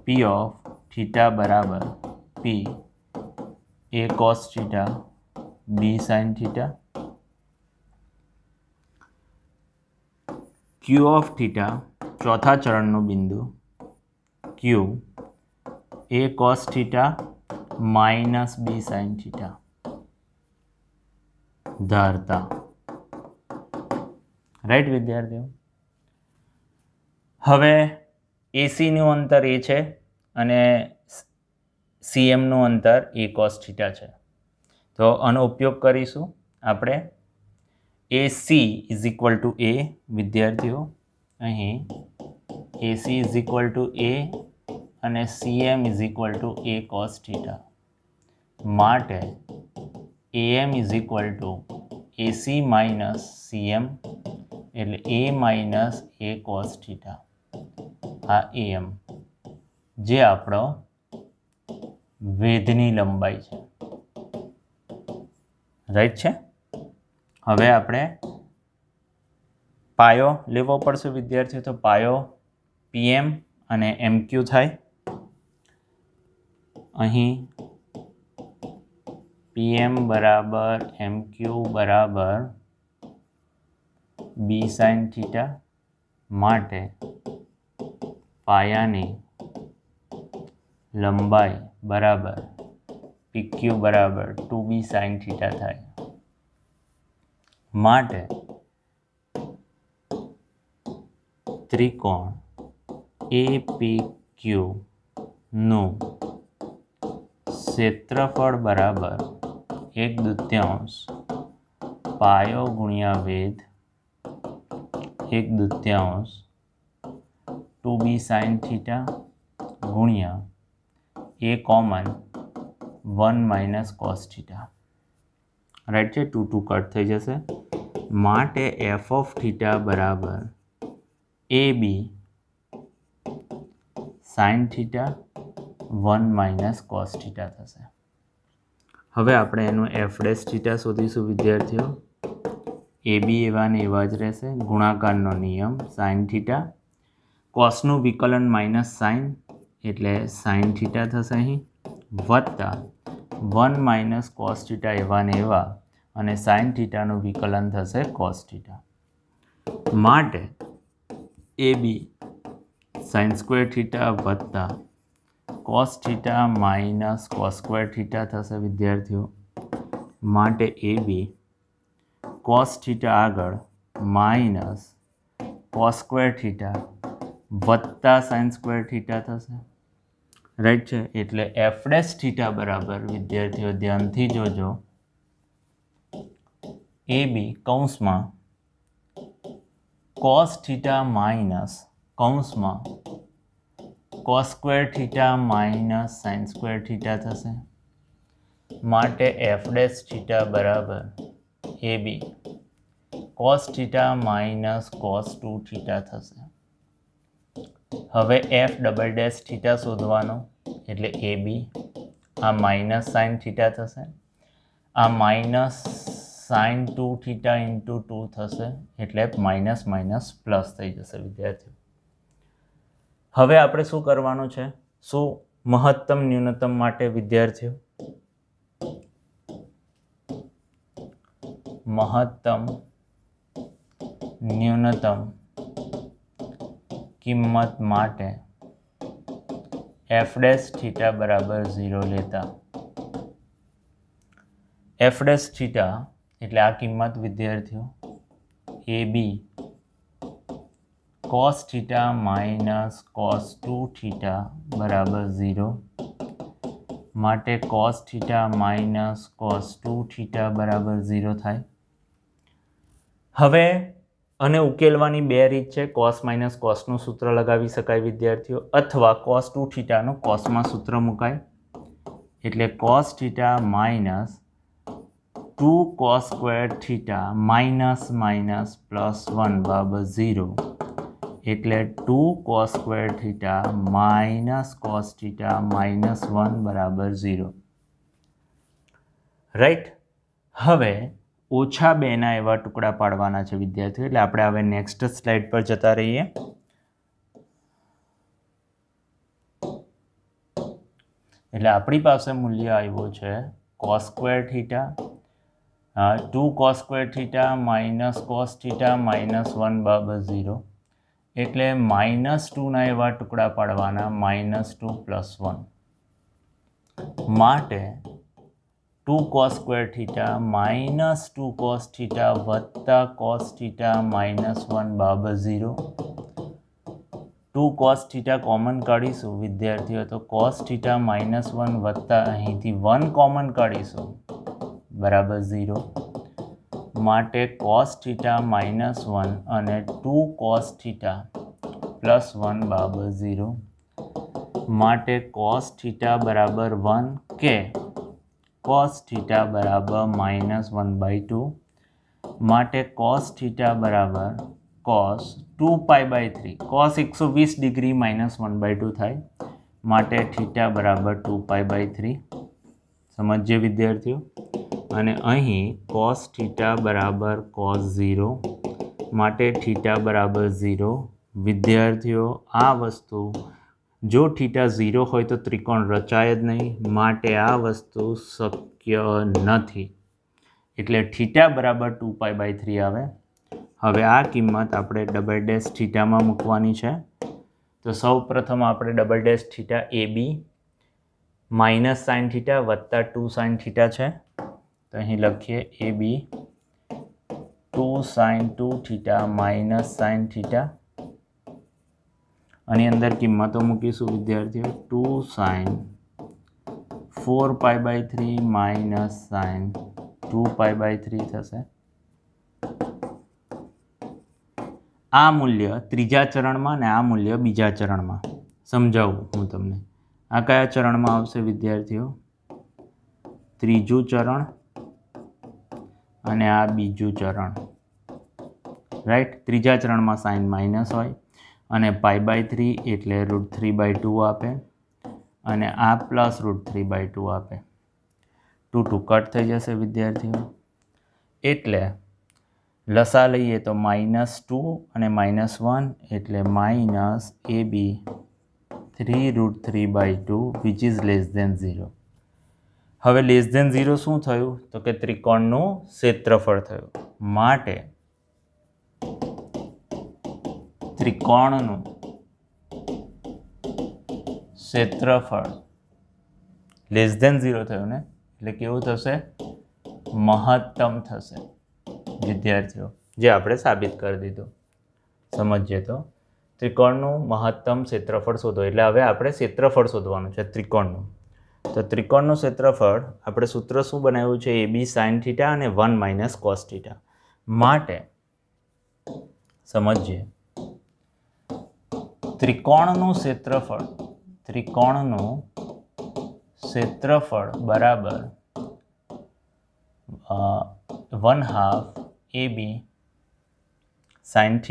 p of θ બરાબર p a cos θ b sin θ q of θ ચોથા ચરણનું બિંદુ q a cos θ minus b sin θ ધારતા. રાઈટ વિદ્યાર્થીઓ. હવે AC નું અંતર એ છે અને CMનું અંતર a cos θ છે. તો આનો ઉપયોગ કરીશું આપણે. AC is equal to a વિદ્યાર્થીઓ. અહીં AC is equal to a અને CM is equal to a cos θ. માટે AM is equal two AC minus CM એટલે a માઇનસ a cos θ. આ AM જે આપણો વેધની લંબાઈ છે. રાઈટ છે. હવે આપણે પાયો લેવો પડશે વિદ્યાર્થીઓ. તો પાયો PM અને MQ થાય. અહીં PM બરાબર MQ બરાબર b sin θ માટે પાયાની લંબાઈ બરાબર PQ બરાબર 2B sin થીટા થાય. માટે ત્રિકોણ APQ નું ક્ષેત્રફળ બરાબર 1/2 પાયો ગુણ્યા વેધ 1/2 2B sin થીટા ગુણ્યા A common 1 - cos theta. Right છે, 2 2 કટ થઈ જશે. માટે f ઓફ થીટા બરાબર AB sin theta 1 - cos theta થશે. હવે આપણે એનું f ડેશ થીટા શોધીશું વિદ્યાર્થીઓ. AB એવા ને એવા જ રહેશે, ગુણાકારનો નિયમ sin થીટા, કોસનું વિકલન માઇનસ સાઇન એટલે sin થીટા થશે અહીં, વત્તા 1 - cos થીટા એવા ને એવા અને sin થીટાનું વિકલન થશે cos થીટા. માટે AB sin સ્ક્વેર થીટા વત્તા cos theta minus cos square theta થશે વિદ્યાર્થીઓ. માટે AB cos થીટા આગળ માઇનસ cos સ્ક્વેર થીટા વત્તા sin સ્ક્વેર થીટા થશે. રાઈટ છે, એટલે f ડેશ થીટા બરાબર વિદ્યાર્થીઓ ધ્યાનથી જોજો, AB કૌંસમાં cos થીટા માઇનસ કૌંસમાં cos square theta minus sin square theta થશે. માટે f ડેશ થીટા બરાબર AB cos theta minus cos 2 theta થશે. હવે f ડબલ ડેશ થીટા શોધવાનો એટલે AB આ માઇનસ sin થીટા થશે, આ માઇનસ sin 2 થીટા ઇન્ટુ 2 થશે એટલે માઇનસ માઇનસ પ્લસ થઈ જશે વિદ્યાર્થીઓ. હવે આપણે શું કરવાનું છે, શું મહત્તમ ન્યૂનતમ માટે વિદ્યાર્થીઓ મહત્તમ ન્યૂનતમ કિંમત માટે f ડેશ થીટા બરાબર 0 લેતા. f ડેશ થીટા એટલે આ કિંમત વિદ્યાર્થીઓ AB cos theta minus cos 2 theta બરાબર 0. માટે cos theta minus cos 2 theta બરાબર 0 થાય. હવે અને ઉકેલવાની બે રીત છે, cos માઇનસ કોસનું સૂત્ર લગાવી શકાય વિદ્યાર્થીઓ, અથવા cos 2 થીટાનું કોસમાં સૂત્ર મુકાય. એટલે cos theta minus 2 cos square theta minus minus plus 1 બરાબર 0. એટલે 2 cos square theta minus cos theta minus 1 બરાબર 0. રાઈટ. હવે ઓછા 2ના એવા ટુકડા પાડવાના છે વિદ્યાર્થીઓ. એટલે આપણે હવે નેક્સ્ટ સ્લાઇડ પર જતા રહીએ. એટલે આપણી પાસે મૂલ્ય આવ્યું છે cos square theta 2 cos square theta minus cos theta minus 1 બરાબર 0. એટલે -2ના એવા ટુકડા પાડવાના -2 + 1. માટે 2 cos square theta -2 cos theta વત્તા cos થીટા -1 બરાબર 0. 2 cos થીટા કોમન કાઢીશું વિદ્યાર્થીઓ, તો cos થીટા -1 વત્તા અહીંથી 1 કોમન કાઢીશું બરાબર 0. માટે cos થીટા -1 અને 2 cos થીટા +1 બરાબર 0. માટે cos થીટા બરાબર 1 કે cos થીટા બરાબર -1/2. માટે cos થીટા બરાબર cos 2π/3. cos 120 ડિગ્રી -1/2 થાય. માટે થીટા બરાબર 2π/3. સમજીએ વિદ્યાર્થીઓ. અને અહીં cos થીટા બરાબર cos 0. માટે થીટા બરાબર 0. વિદ્યાર્થીઓ આ વસ્તુ જો થીટા 0 હોય તો ત્રિકોણ રચાય જ નહીં. માટે આ વસ્તુ શક્ય નથી. એટલે થીટા બરાબર 2π/3 આવે. હવે આ કિંમત આપણે ડબલ ડેશ થીટામાં મૂકવાની છે. તો સૌ પ્રથમ આપણે double dash theta AB minus sine theta વત્તા 2 સાઇન થીટા છે, તો અહીં લખીએ A B 2 sine 2 theta minus sine theta. આની અંદર કિંમતો મૂકીશું વિદ્યાર્થીઓ. 2 sine 4 pi by 3 minus sine 2 pi by 3 થશે. આ મૂલ્ય ત્રીજા ચરણમાં અને આ મૂલ્ય બીજા ચરણમાં. સમજાવું હું તમને. આ કયા ચરણમાં આવશે વિદ્યાર્થીઓ? ત્રીજું ચરણ અને આ બીજું ચરણ. રાઈટ. ત્રીજા ચરણમાં સાઇન માઇનસ હોય અને પાઈ બાય 3 એટલે √3/2 આપે અને આ પ્લસ √3/2 આપે. 2 2 કટ થઈ જશે વિદ્યાર્થીઓ. એટલે લસા લઈએ તો -2 અને -1 એટલે minus AB 3√3/2 which is less than 0. હવે લેસ ધેન 0 શું થયું? તો કે ત્રિકોણનું ક્ષેત્રફળ થયું. માટે ત્રિકોણનું ક્ષેત્રફળ લેસ ધેન 0 થયું ને, એટલે કેવું થશે? મહત્તમ થશે વિદ્યાર્થીઓ, જે આપણે સાબિત કરી દીધું. સમજીએ તો ત્રિકોણનું મહત્તમ ક્ષેત્રફળ શોધો. એટલે હવે આપણે ક્ષેત્રફળ શોધવાનું છે ત્રિકોણનું. તો ત્રિકોણનું ક્ષેત્રફળ આપણે સૂત્ર શું બનાવ્યું છે? AB sin θ અને 1 માઇનસ cos θ. માટે સમજીએ. ત્રિકોણનું ક્ષેત્રફળ બરાબર 1/2 AB sin θ,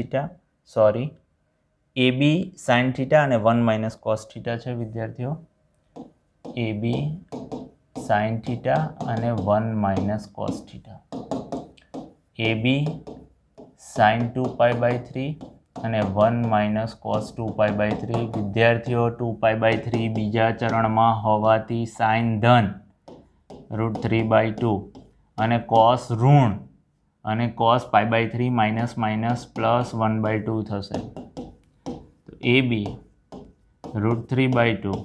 AB sin θ અને 1 માઇનસ cos θ છે વિદ્યાર્થીઓ. AB sin θ અને 1 માઇનસ cos θ. AB sin 2π/3 અને 1 માઇનસ cos 2π/3. વિદ્યાર્થીઓ 2π/3 બીજા ચરણમાં હોવાથી સાઇન ધન √3/2 અને cos ઋણ અને cos π/3 માઇનસ માઇનસ પ્લસ 1/2 થશે. તો AB √3/2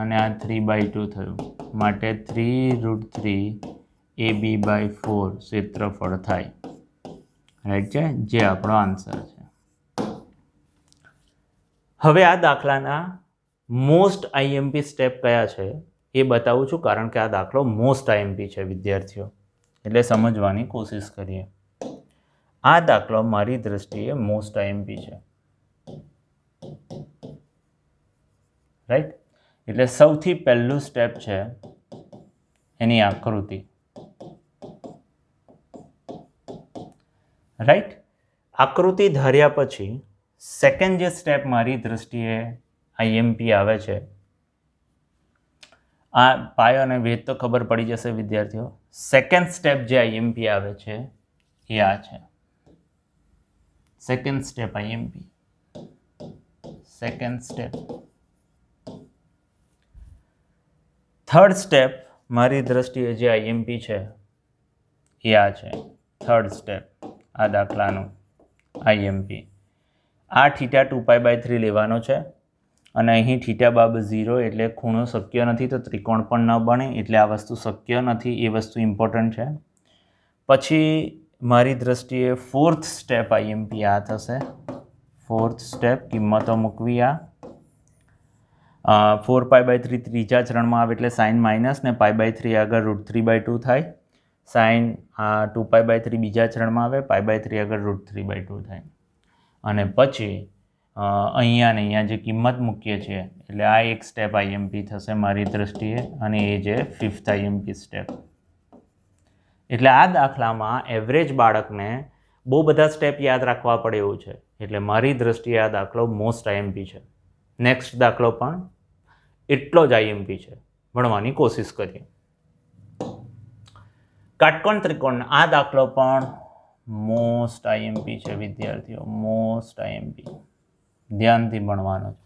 અને આ 3/2 થયું. માટે 3√3 AB/4 ક્ષેત્રફળ થાય. રાઈટ છે, જે આપણો આન્સર છે. હવે આ દાખલાના મોસ્ટ આઈએમપી સ્ટેપ કયા છે એ બતાવું છું, કારણ કે આ દાખલો મોસ્ટ આઈએમપી છે વિદ્યાર્થીઓ. એટલે સમજવાની કોશિશ કરીએ. આ દાખલો મારી દ્રષ્ટિએ મોસ્ટ આઈએમપી છે. રાઈટ. એટલે સૌથી પહેલું સ્ટેપ છે એની આકૃતિ. રાઈટ. આકૃતિ ધાર્યા પછી સેકન્ડ જે સ્ટેપ મારી દ્રષ્ટિએ આઈએમપી આવે છે, આ પાયો અને વેધ તો ખબર પડી જશે વિદ્યાર્થીઓ. સેકન્ડ સ્ટેપ જે આઈએમપી આવે છે એ આ છે. Second step IMP. Second step. Third step મારી દ્રષ્ટિએ જે આઈએમપી છે એ આ છે. થર્ડ સ્ટેપ આ દાખલાનું આઈએમપી. આ થીટા 2π/3 લેવાનો છે અને અહીં થીટા બાબ 0 એટલે ખૂણો શક્ય નથી, તો ત્રિકોણ પણ ન બને. એટલે આ વસ્તુ શક્ય નથી, એ વસ્તુ ઇમ્પોર્ટન્ટ છે. પછી મારી દ્રષ્ટિએ ફોર્થ સ્ટેપ આઈએમપી આ થશે. ફોર્થ સ્ટેપ કિંમતો મૂકવી. આ 4π/3 ત્રીજા ચરણમાં આવે એટલે સાઇન માઇનસ ને π/3 આગળ √3/2 થાય. સાઇન 2π/3 બીજા ચરણમાં આવે, π/3 આગળ √3/2 થાય. અને પછી અહીંયા ને અહીંયા જે કિંમત મૂકીએ છીએ એટલે આ એક સ્ટેપ આઈએમપી થશે મારી દ્રષ્ટિએ, અને એ જે ફિફ્થ આઈએમપી સ્ટેપ. એટલે આ દાખલામાં એવરેજ બાળકને બહુ બધા સ્ટેપ યાદ રાખવા પડે એવું છે. એટલે મારી દ્રષ્ટિએ આ દાખલો મોસ્ટ આઈએમપી છે. નેક્સ્ટ દાખલો પણ એટલો જ આઈએમપી છે. ભણવાની કોશિશ કરીએ. કાટકોણ ત્રિકોણ. આ દાખલો પણ મોસ્ટ આઈએમપી છે વિદ્યાર્થીઓ. Most IMP. ધ્યાનથી ભણવાનો છે.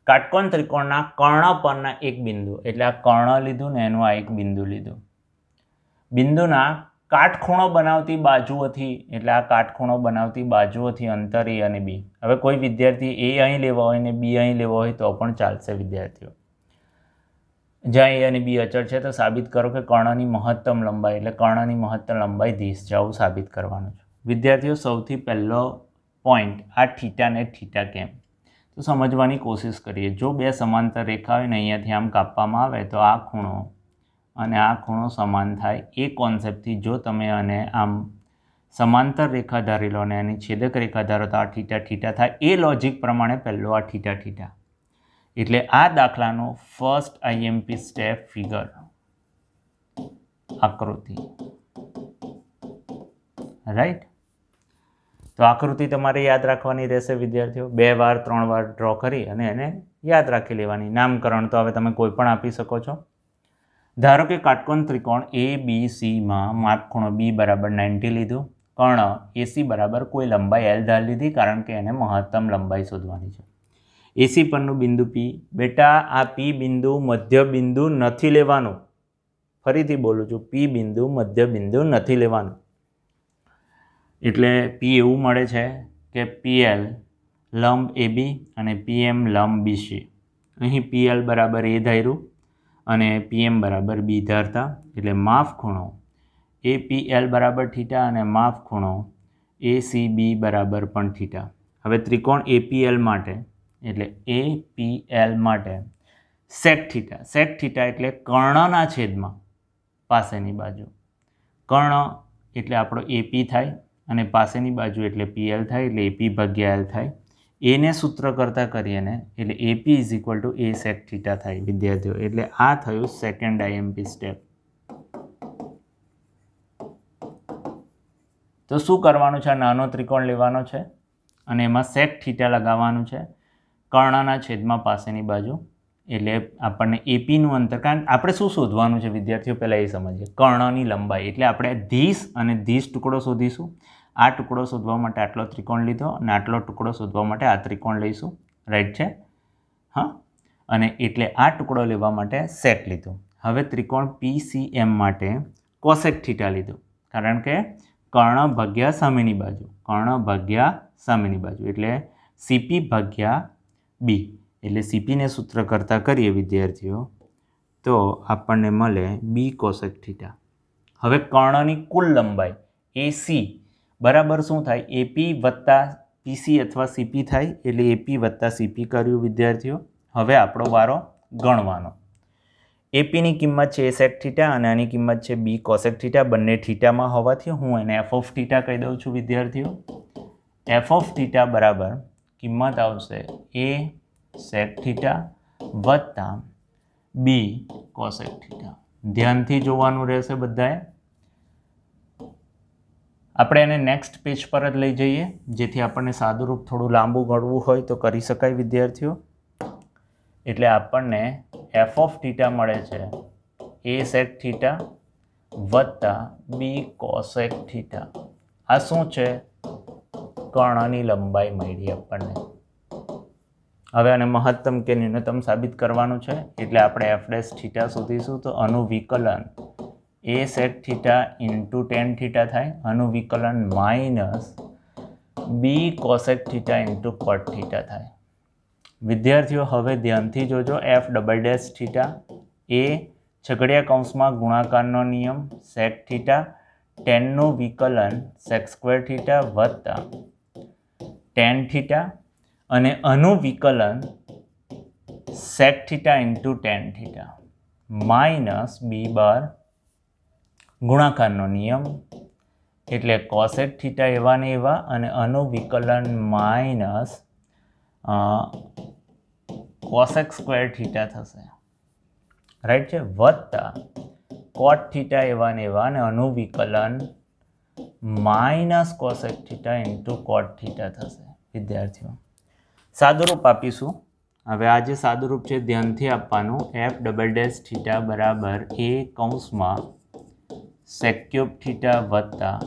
કાટકોણ ત્રિકોણના કર્ણ પરના એક બિંદુ, એટલે આ કર્ણ લીધું ને એનું આ એક બિંદુ લીધું. બિંદુના કાટખૂણો બનાવતી બાજુઓથી, એટલે આ કાટખૂણો બનાવતી બાજુઓથી અંતર A અને B. હવે કોઈ વિદ્યાર્થી A અહીં લેવા હોય ને B અહીં લેવા હોય તો પણ ચાલશે વિદ્યાર્થીઓ. જ્યાં એ અને બી અચળ છે તો સાબિત કરો કે કર્ણની મહત્તમ લંબાઈ, એટલે કર્ણની મહત્તમ લંબાઈ 30 છે, આવું સાબિત કરવાનું છે. વિદ્યાર્થીઓ, સૌથી પહેલો પોઈન્ટ આ થીટા ને થીટા કેમ, તો સમજવાની કોશિશ કરીએ. જો બે સમાંતર રેખા હોય ને અહીંયાથી આમ કાપવામાં આવે તો આ ખૂણો અને આ ખૂણો સમાન થાય. એ કોન્સેપ્ટથી જો તમે આને આમ સમાંતર રેખા ધારી લો અને એની છેદક રેખા ધારો તો આ થીટા થીટા થાય. એ લોજિક પ્રમાણે પહેલો આ થીટા થીટા, એટલે આ દાખલાનો ફર્સ્ટ આઈએમપી સ્ટેપ ફિગર આકૃતિ, રાઈટ. તો આકૃતિ તમારે યાદ રાખવાની રહેશે વિદ્યાર્થીઓ. 2 વાર 3 વાર ડ્રો કરી અને એને યાદ રાખી લેવાની. નામકરણ તો હવે તમે કોઈ પણ આપી શકો છો. ધારો કે કાટકોણ ત્રિકોણ ABCમાં માપખૂણો B બરાબર 90 લીધું. કર્ણ AC બરાબર કોઈ લંબાઈ L ધાર લીધી, કારણ કે એને મહત્તમ લંબાઈ શોધવાની છે. AC પરનું બિંદુ P. બેટા, આ P બિંદુ મધ્ય બિંદુ નથી લેવાનું. ફરીથી બોલું છું, P બિંદુ મધ્ય બિંદુ નથી લેવાનું. એટલે P એવું મળે છે કે PL લંબ AB અને PM લંબ BC. અહીં PL બરાબર A ધાર્યું અને PM બરાબર B ધારતા, એટલે માફ ખૂણો APL બરાબર થીટા અને માફ ખૂણો ACB બરાબર પણ થીટા. હવે ત્રિકોણ APL માટે, એટલે APL માટે સેક થીટા. સેક થીટા એટલે કર્ણના છેદમાં પાસેની બાજુ. કર્ણ એટલે આપણો AP થાય અને પાસેની બાજુ એટલે PL થાય, એટલે AP ભાગ્યા L થાય. એને સૂત્ર કરતા કરીએ ને એટલે AP is equal to A sec theta થાય વિદ્યાર્થીઓ. એટલે આ થયું સેકન્ડ આઈએમપી સ્ટેપ. તો શું કરવાનું છે? નાનો ત્રિકોણ લેવાનો છે અને એમાં સેક થીટા લગાવવાનું છે કર્ણના છેદમાં પાસેની બાજુ. એટલે આપણને એપીનું અંતર, કારણ આપણે શું શોધવાનું છે વિદ્યાર્થીઓ, પહેલાં એ સમજીએ. કર્ણની લંબાઈ, એટલે આપણે ધીસ અને ધીસ ટુકડો શોધીશું. આ ટુકડો શોધવા માટે આટલો ત્રિકોણ લીધો અને આટલો ટુકડો શોધવા માટે આ ત્રિકોણ લઈશું, રાઈટ છે? હા. અને એટલે આ ટુકડો લેવા માટે સેક લીધો. હવે ત્રિકોણ PCM માટે કોસેક થીટા લીધું, કારણ કે કર્ણ ભાગ્યા સામેની બાજુ, કર્ણ ભાગ્યા સામેની બાજુ એટલે CP ભાગ્યા B. એટલે CPને સૂત્ર કરતા કરીએ વિદ્યાર્થીઓ તો આપણને મળે B કોસેક થીટા. હવે કર્ણની કુલ લંબાઈ AC બરાબર શું થાય? AP વત્તા PC અથવા CP થાય, એટલે AP વત્તા CP કર્યું વિદ્યાર્થીઓ. હવે આપણો વારો ગણવાનો. APની કિંમત છે A સેક થીટા અને આની કિંમત છે B કોસેક થીટા. બંને થીટામાં હોવાથી હું એને F ઓફ થીટા કહી દઉં છું વિદ્યાર્થીઓ. F ઓફ થીટા બરાબર કિંમત આવશે A સેક થીટા વત્તા B કોસેક થીટા. ધ્યાનથી જોવાનું રહેશે બધાએ. આપણે એને નેક્સ્ટ પેજ પર જ લઈ જઈએ, જેથી આપણને સાદુરૂપ થોડું લાંબુ ગણવું હોય તો કરી શકાય વિદ્યાર્થીઓ. એટલે આપણને F ઓફ થીટા મળે છે A સેક થીટા વત્તા B કોસેક થીટા. આ શું છે? કર્ણની લંબાઈ મળી આપણને. હવે આને મહત્તમ કે ન્યૂનતમ સાબિત કરવાનું છે, એટલે આપણે F ડેશ થીટા શોધીશું. તો આનું વિકલન A sec theta into tan theta થાય, આનું વિકલન minus B cosec theta into cot theta થાય. વિદ્યાર્થીઓ હવે ધ્યાનથી જોજો. F double dash theta A છગડિયા કૌંસમાં ગુણાકારનો નિયમ સેક થીટા, ટેનનું વિકલન સેક સ્ક્વેર થીટા વત્તા ટેન થીટા અને આનું વિકલન sec theta into tan theta minus B બાર ગુણાકારનો નિયમ એટલે કોસેક થીટા એવા ને એવા અને આનું વિકલન માઇનસ કોસેક સ્ક્વેર થીટા થશે, રાઈટ છે? વત્તા કોટ થીટા એવા ને એવા અને આનું વિકલન minus cosec theta into cot theta થશે વિદ્યાર્થીઓ. સાદુરૂપ આપીશું. હવે આ જે સાદુરૂપ છે ધ્યાનથી આપવાનું. F ડબલ ડેશ થીટા બરાબર A કૌંસમાં સેક ક્યુબ થીટા વત્તા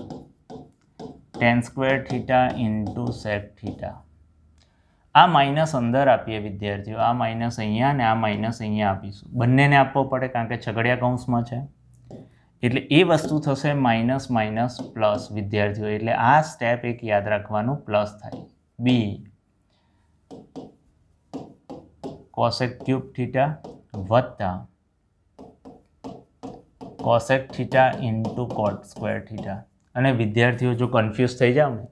tan square theta into sec theta. આ માઇનસ અંદર આપીએ વિદ્યાર્થીઓ. આ માઇનસ અહીંયા અને આ માઇનસ અહીંયા આપીશું. બંનેને આપવો પડે કારણ કે છગડિયા કૌંસમાં છે. એટલે એ વસ્તુ થશે માઇનસ માઇનસ પ્લસ વિદ્યાર્થીઓ. એટલે આ સ્ટેપ એક યાદ રાખવાનું, પ્લસ થાય. B કોસેક ક્યુબ થીટા વત્તા cosec theta into cot square theta. અને વિદ્યાર્થીઓ જો કન્ફ્યુઝ થઈ જાવ ને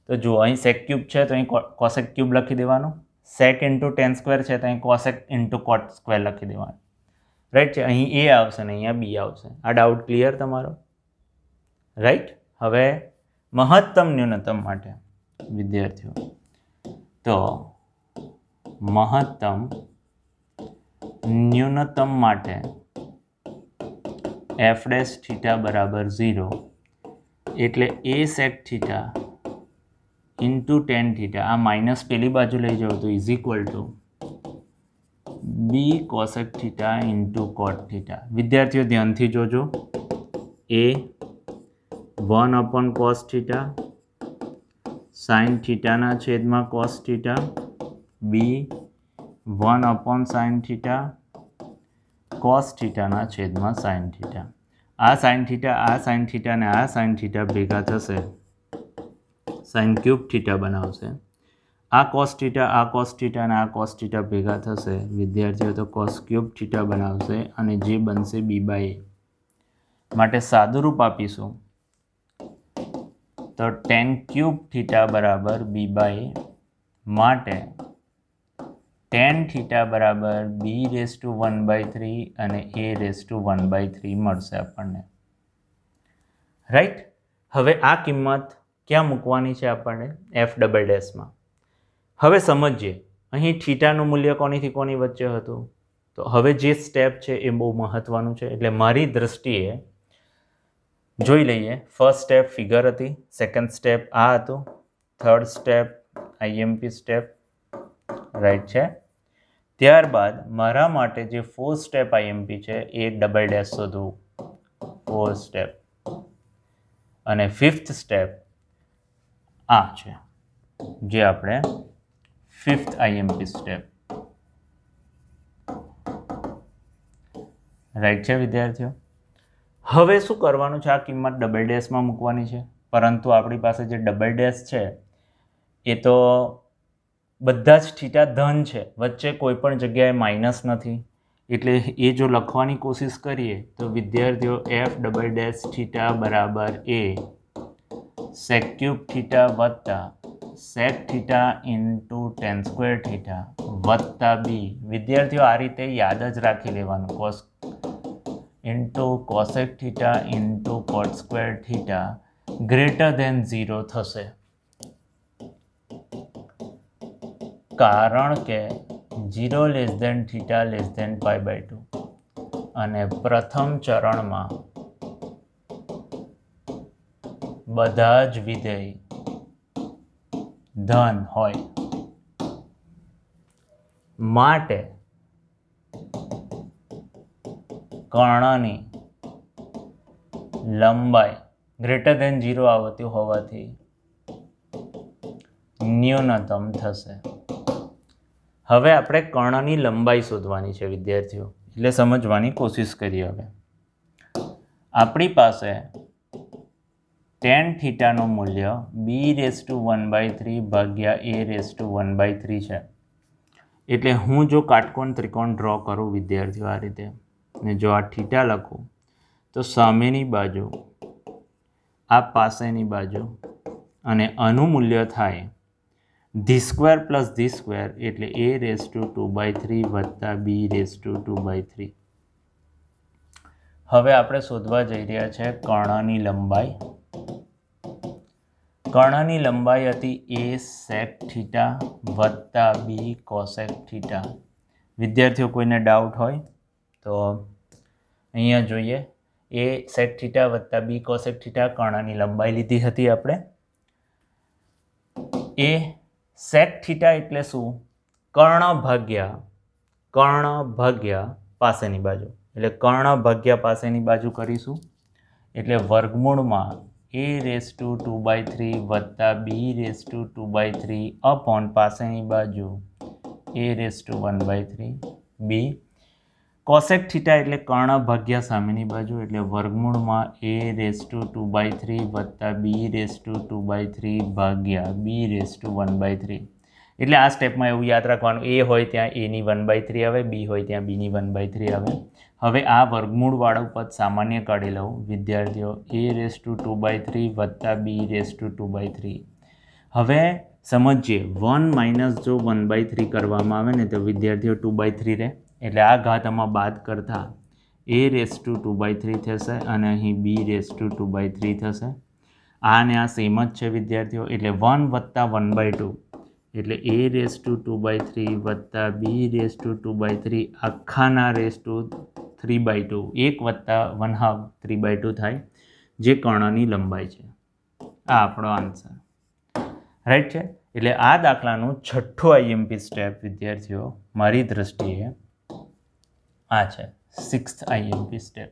તો જુઓ, અહીં સેક ક્યુબ છે તો અહીં કોસેક ક્યુબ લખી દેવાનું, સેક ઇન્ટુ ટેન સ્ક્વેર છે તો અહીં કોસેક ઇન્ટુ કોટ સ્ક્વેર લખી દેવાનું, રાઈટ છે. અહીં એ આવશે ને અહીંયા બી આવશે. આ ડાઉટ ક્લિયર તમારો? રાઈટ. હવે મહત્તમ ન્યૂનતમ માટે વિદ્યાર્થીઓ, તો મહત્તમ ન્યૂનતમ માટે એફ ડેશ થીટા બરાબર 0 એટલે A sec theta into tan theta, આ માઇનસ પેલી બાજુ લઈ જાઓ તો is equal to B cosec theta into cot theta. વિદ્યાર્થીઓ ધ્યાનથી જોજો, A 1 upon cos theta sine થીટાના છેદમાં cos theta, B 1 upon sine theta cos થીટાના છેદમાં સાઇન થીટા. આ સાઇન થીટા, આ સાઇન થીટા અને આ સાઇન થીટા ભેગા થશે, સાઇન ક્યુબ થીટા બનાવશે. આ કોસ થીટા, આ કોસ થીટા અને આ કોસ થીટા ભેગા થશે વિદ્યાર્થીઓ તો કોસ ક્યુબ થીટા બનાવશે અને જે બનશે બી બાય એ. માટે સાદુરૂપ આપીશું તો ટેન ક્યુબ થીટા બરાબર બી બાય એ. માટે ટેન થીટા બરાબર બી રેસ ટુ 1/3 અને એ રેસ ટુ 1/3 મળશે આપણને, રાઈટ. હવે આ કિંમત ક્યાં મૂકવાની છે આપણને? એફ ડબલ ડેશમાં. હવે સમજીએ, અહીં થીટાનું મૂલ્ય કોનીથી કોની વચ્ચે હતું? તો હવે જે સ્ટેપ છે એ બહુ મહત્વનું છે, એટલે મારી દ્રષ્ટિએ જોઈ લઈએ. ફર્સ્ટ સ્ટેપ ફિગર હતી, સેકન્ડ સ્ટેપ આ હતું, third step IMP step, right છે. ત્યારબાદ મારા માટે જે ફોર્થ સ્ટેપ આઈએમપી છે એ ડબલ ડેશ શોધવું, ફોર્થ સ્ટેપ. અને ફિફ્થ સ્ટેપ આ છે, જે આપણે ફિફ્થ આઈએમપી સ્ટેપ, રાઈટ છે વિદ્યાર્થીઓ. હવે શું કરવાનું છે? આ કિંમત ડબલ ડેશમાં મૂકવાની છે, પરંતુ આપણી પાસે જે ડબલ ડેશ છે એ તો બધા જ થીટા ધન છે, વચ્ચે કોઈ પણ જગ્યાએ માઇનસ નથી, એટલે એ જો લખવાની કોશિશ કરીએ તો વિદ્યાર્થીઓ એફ ડબલ ડેશ થીટા બરાબર એ સેક ક્યુબ થીટા વત્તા sec theta into tan square theta વત્તા બી. વિદ્યાર્થીઓ આ રીતે યાદ જ રાખી લેવાનું, cos into cosec theta into cot square theta greater than 0 થશે, કારણ કે 0 less than theta less than π/2 અને પ્રથમ ચરણમાં બધા જ વિધેય ધન હોય. માટે કર્ણની લંબાઈ ગ્રેટર દેન 0 આવતી હોવાથી ન્યૂનતમ થશે. હવે આપણે કર્ણની લંબાઈ શોધવાની છે વિદ્યાર્થીઓ, એટલે સમજવાની કોશિશ કરીએ. હવે આપણી પાસે ટેન થીટાનું મૂલ્ય બી રેસ ટુ 1/3 ભાગ્યા એ રેસ ટુ 1/3 છે. એટલે હું જો કાટકોણ ત્રિકોણ ડ્રો કરું વિદ્યાર્થીઓ આ રીતે, ને જો આ થીટા લખું તો સામેની બાજુ, આ પાસેની બાજુ અને આનું મૂલ્ય થાય the square plus the square, એટલે એ રેસ ટુ 2/3 વત્તા બી રેસ ટુ 2/3. હવે આપણે શોધવા જઈ રહ્યા છે કર્ણની લંબાઈ. કર્ણની લંબાઈ હતી એ સેક થીટા વત્તા બી કોસેક થીટા. વિદ્યાર્થીઓ કોઈને ડાઉટ હોય તો અહીંયા જોઈએ, એ સેક થીટા વત્તા બી કોસેક થીટા કર્ણની લંબાઈ લીધી હતી આપણે. એ સેક થીટા એટલે શું? કર્ણ ભાગ્યા પાસેની બાજુ, એટલે કર્ણ ભાગ્યા પાસેની બાજુ કરીશું, એટલે વર્ગમૂળમાં એ રેસ ટુ 2/3 વત્તા બી રેસ ટુ 2/3 અપોન પાસેની બાજુ એ રેસ ટુ 1/3 બી. કોસેક થીટા એટલે કર્ણ ભાગ્યા સામેની બાજુ, એટલે વર્ગમૂળમાં એ રેસ ટુ 2/3 વત્તા બી રેસ ટુ 2/3 ભાગ્યા બી રેસ ટુ 1/3. એટલે આ સ્ટેપમાં એવું યાદ રાખવાનું, એ હોય ત્યાં એની 1/3 આવે, બી હોય ત્યાં બીની 1/3 આવે. હવે આ વર્ગમૂળવાળું પદ સામાન્ય કાઢી લઉં વિદ્યાર્થીઓ, a⁴ વત્તા b⁴. હવે સમજીએ 1 - જો 1/3 કરવામાં આવે ને તો વિદ્યાર્થીઓ 2/3 રહે, એટલે આ ઘાત આમાં બાદ કરતા a⁴ થશે અને અહીં b⁴ થશે. આ ને આ સેમ જ છે વિદ્યાર્થીઓ, એટલે 1 વત્તા 1/2 એટલે a⁴ વત્તા b⁴ આખાના ⁵3/2, 1 વત્તા 1/2 3/2 થાય, જે કર્ણની લંબાઈ છે. આ આપણો આન્સર રાઈટ છે. એટલે આ દાખલાનું છઠ્ઠું આઈએમપી સ્ટેપ વિદ્યાર્થીઓ મારી દ્રષ્ટિએ આ છે, 6th આઈએમપી સ્ટેપ.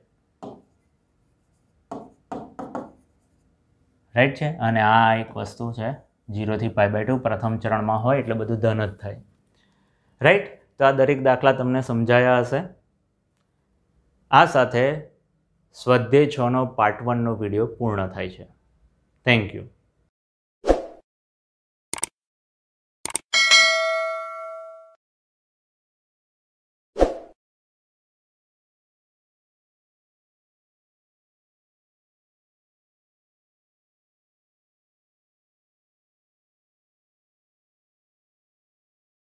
રાઈટ છે. અને આ એક વસ્તુ છે 0 થી π/2 પ્રથમ ચરણમાં હોય એટલે બધું ધન જ થાય. રાઈટ. તો આ દરેક દાખલા તમને સમજાયા હશે. આ સાથે સ્વાધ્યાય 6નો પાર્ટ 1નો વિડીયો પૂર્ણ થાય છે. Thank you.